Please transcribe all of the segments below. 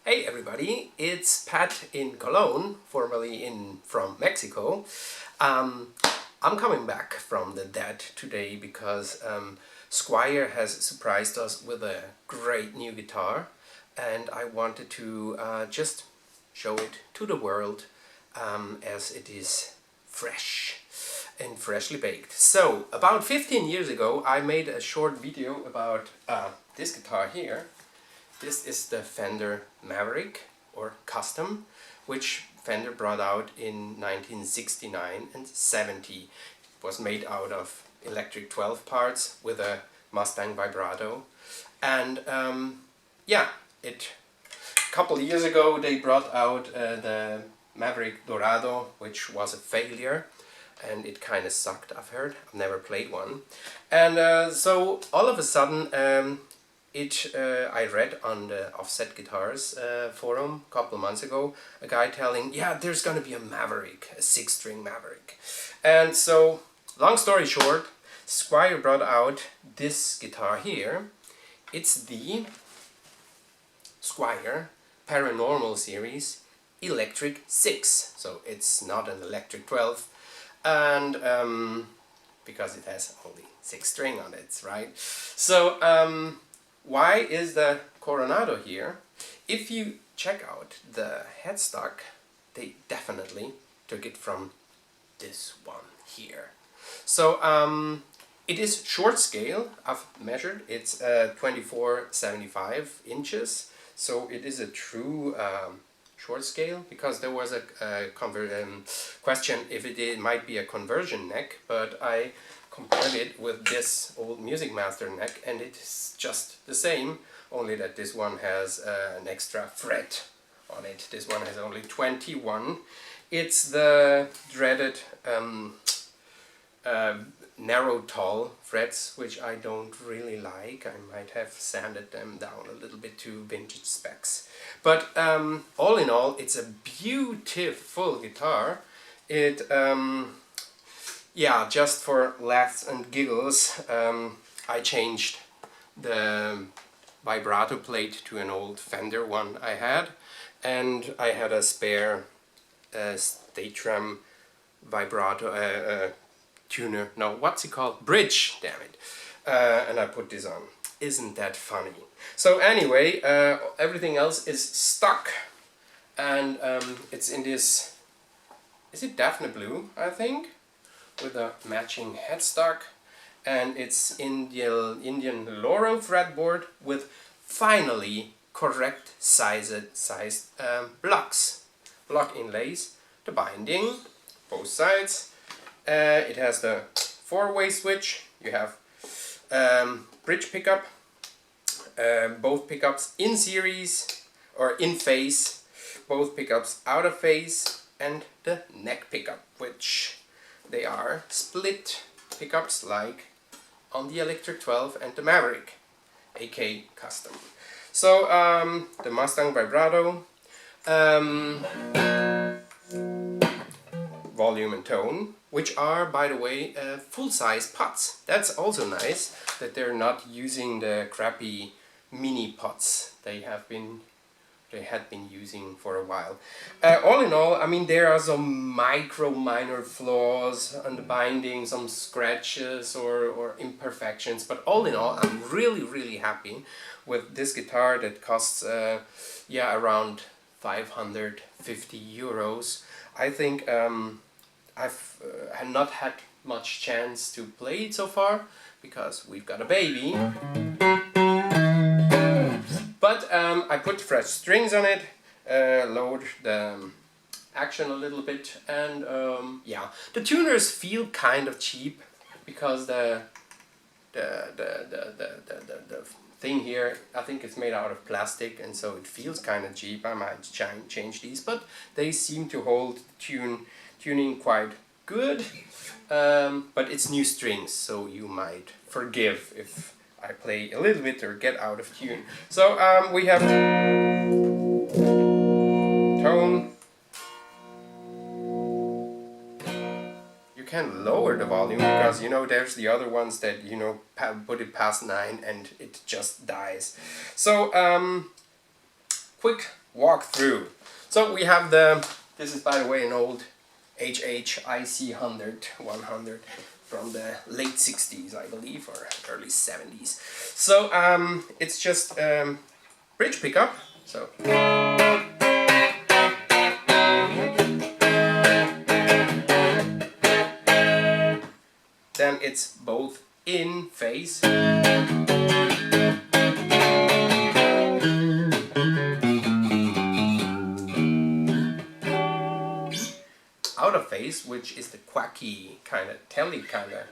Hey everybody, it's Pat in Cologne, formerly from Mexico. I'm coming back from the dead today because Squier has surprised us with a great new guitar, and I wanted to just show it to the world as it is fresh and freshly baked. So, about 15 years ago I made a short video about this guitar here. This is the Fender Maverick, or Custom, which Fender brought out in 1969 and 70. It was made out of electric 12 parts with a Mustang vibrato. And yeah, a couple of years ago they brought out the Maverick Dorado, which was a failure. And it kind of sucked, I've heard. I've never played one. And so all of a sudden I read on the Offset Guitars forum a couple of months ago, a guy telling, yeah, there's gonna be a Maverick, a 6-string Maverick. And so, long story short, Squier brought out this guitar here. It's the Squier Paranormal Series Electric VI. So it's not an electric 12, and because it has only 6 string on it, right? So why is the Toronado here? If you check out the headstock, they definitely took it from this one here. So it is short scale. I've measured. It's 2475 inches. So it is a true short scale, because there was a question if it might be a conversion neck, but I compared it with this old Musicmaster neck, and it's just the same, only that this one has an extra fret on it. This one has only 21. It's the dreaded narrow tall frets, which I don't really like. I might have sanded them down a little bit to vintage specs. But all in all, it's a beautiful guitar. It yeah, just for laughs and giggles, I changed the vibrato plate to an old Fender one I had, and I had a spare Statram vibrato tuner, no, what's it called? Bridge, damn it. And I put this on. Isn't that funny? So anyway, everything else is stuck, and it's in this, is it Daphne Blue, I think? With a matching headstock, and it's Indian Laurel fretboard with finally correct sized blocks, block inlays, the binding, both sides. It has the 4-way switch. You have bridge pickup, both pickups in series or in phase, both pickups out of phase, and the neck pickup, which they are split pickups like on the Electric 12 and the Maverick, aka Custom. So the Mustang vibrato, volume and tone, which are, by the way, full-size pots. That's also nice, that they're not using the crappy mini pots they had been using for a while. All in all, I mean, there are some minor flaws on the binding, some scratches or imperfections, but all in all, I'm really happy with this guitar that costs yeah, around 550 euros. I think I've not had much chance to play it so far because we've got a baby. But I put fresh strings on it, lowered the action a little bit, and yeah, the tuners feel kind of cheap because the thing here, I think it's made out of plastic, and so it feels kind of cheap. I might change these, but they seem to hold tuning quite good. But it's new strings, so you might forgive if I play a little bit or get out of tune. So we have tone. You can lower the volume because, you know, there's the other ones that, you know, put it past 9 and it just dies. So quick walkthrough. So we have this is by the way an old HH IC 100 from the late 60s, I believe, or early 70s. So it's just bridge pickup. So then it's both in phase out of phase, which is the quacky kind of telly kind of.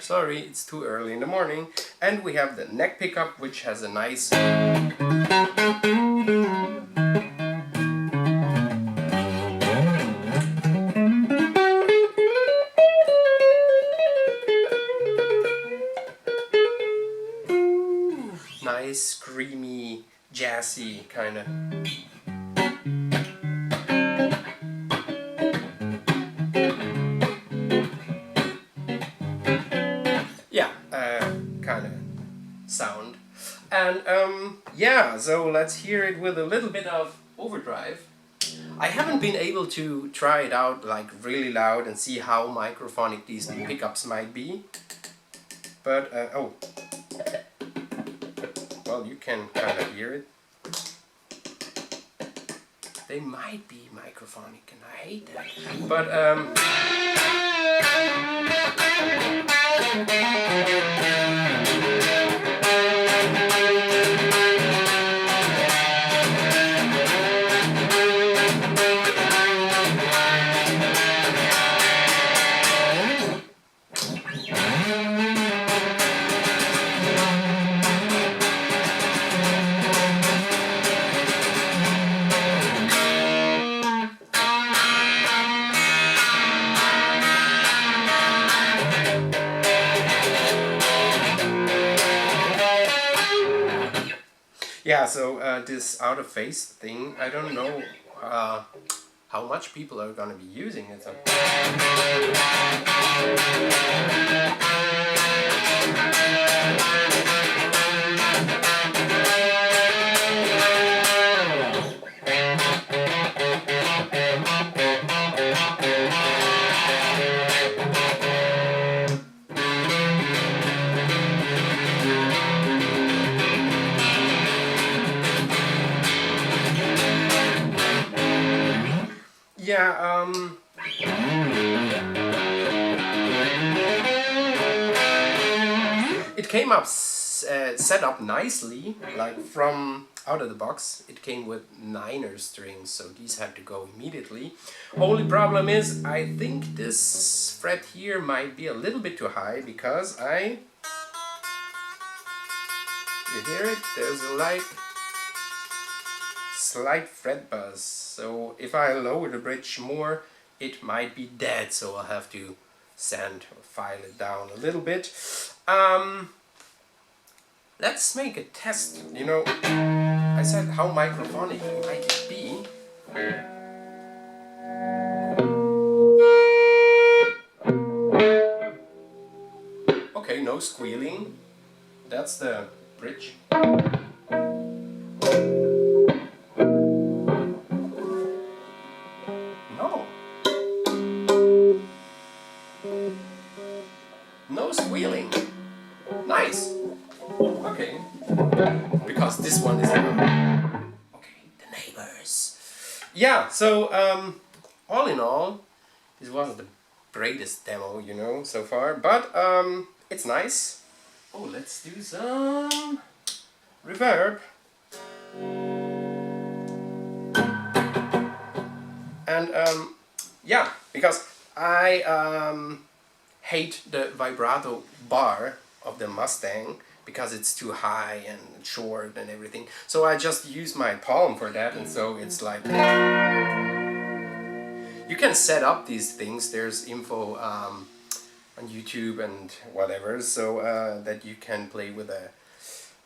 Sorry, it's too early in the morning. And we have the neck pickup, which has a nice screamy, jazzy kind of. Yeah, kind of sound. And yeah, so let's hear it with a little bit of overdrive. I haven't been able to try it out like really loud and see how microphonic these pickups might be. But oh. Well, you can kind of hear it. They might be microphonic, and I hate that. But yeah, so this out of phase thing, I don't know how much people are gonna be using it. So. Yeah, it came up set up nicely, like from out of the box. It came with 9er strings, so these had to go immediately. Only problem is, I think this fret here might be a little bit too high, because you hear it? There's a slight fret buzz. So if I lower the bridge more, it might be dead, so I'll have to sand or file it down a little bit. Let's make a test. You know, I said how microphonic might it be. Okay, no squealing. That's the bridge. No squealing. Nice. Okay. Because this one is okay, the neighbors. Yeah, so all in all, this wasn't the greatest demo, you know, so far, but it's nice. Oh, let's do some reverb. And yeah, because I hate the vibrato bar of the Mustang because it's too high and short and everything. So I just use my palm for that, and so it's like... You can set up these things. There's info on YouTube and whatever, so that you can play with the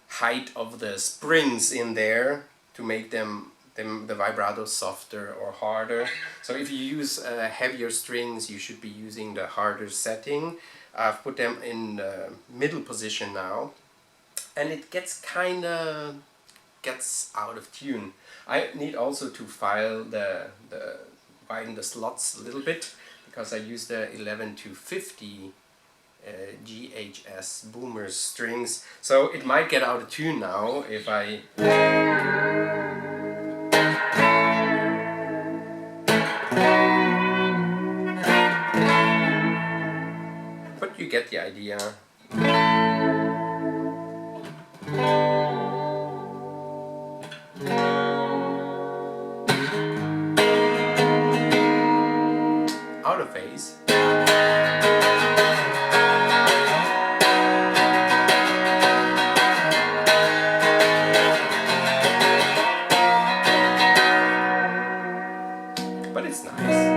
height of the springs in there to make them the vibrato softer or harder. So if you use heavier strings, you should be using the harder setting. I've put them in the middle position now, and it gets out of tune. I need also to widen the slots a little bit, because I use the 11 to 50 GHS boomers strings, so it might get out of tune now if I but you get the idea. Out of phase. But it's nice.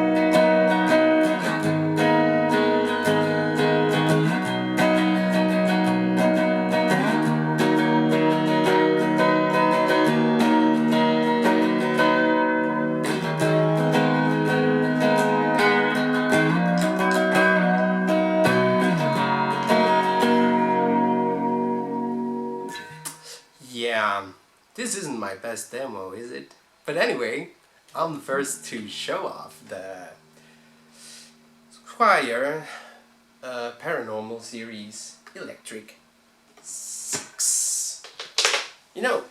Yeah, this isn't my best demo, is it? But anyway, I'm the first to show off the Squier Paranormal Series Electric VI. You know,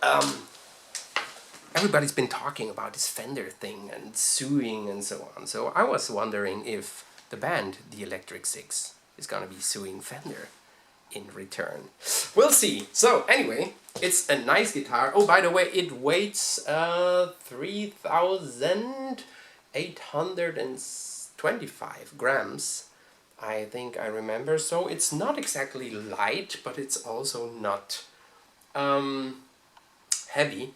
everybody's been talking about this Fender thing and suing and so on. So I was wondering if the band, the Electric VI, is gonna be suing Fender in return. We'll see. So anyway, it's a nice guitar. Oh, by the way, it weighs 3,825 grams. I think I remember. So it's not exactly light, but it's also not heavy.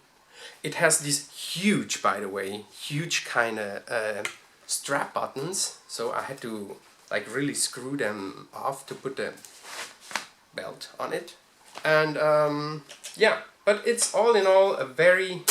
It has these huge, by the way, huge kind of strap buttons. So I had to like really screw them off to put the belt on it. And yeah, but it's all in all a very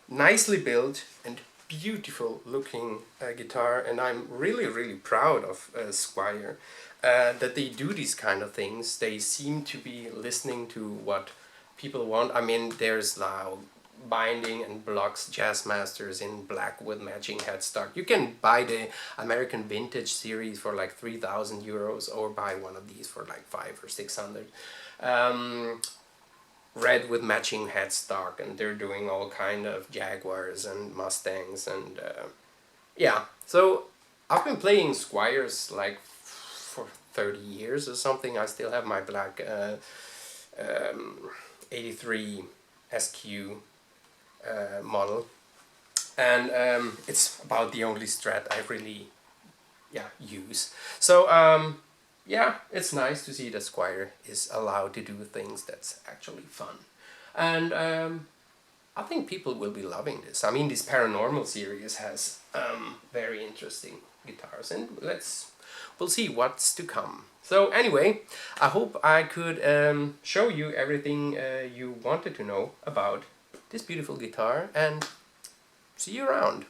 nicely built and beautiful looking guitar, and I'm really proud of Squier that they do these kind of things. They seem to be listening to what people want. I mean, there's now binding and blocks Jazzmasters in black with matching headstock. You can buy the American Vintage series for like 3,000 euros, or buy one of these for like 500 or 600. Red with matching headstock, and they're doing all kind of Jaguars and Mustangs, and yeah. So I've been playing Squiers like for 30 years or something. I still have my black 83 SQ model, and it's about the only Strat I really use. So yeah, it's nice to see that Squier is allowed to do things that's actually fun, and I think people will be loving this. I mean, this Paranormal series has very interesting guitars, and we'll see what's to come. So anyway, I hope I could show you everything you wanted to know about this beautiful guitar, and see you around.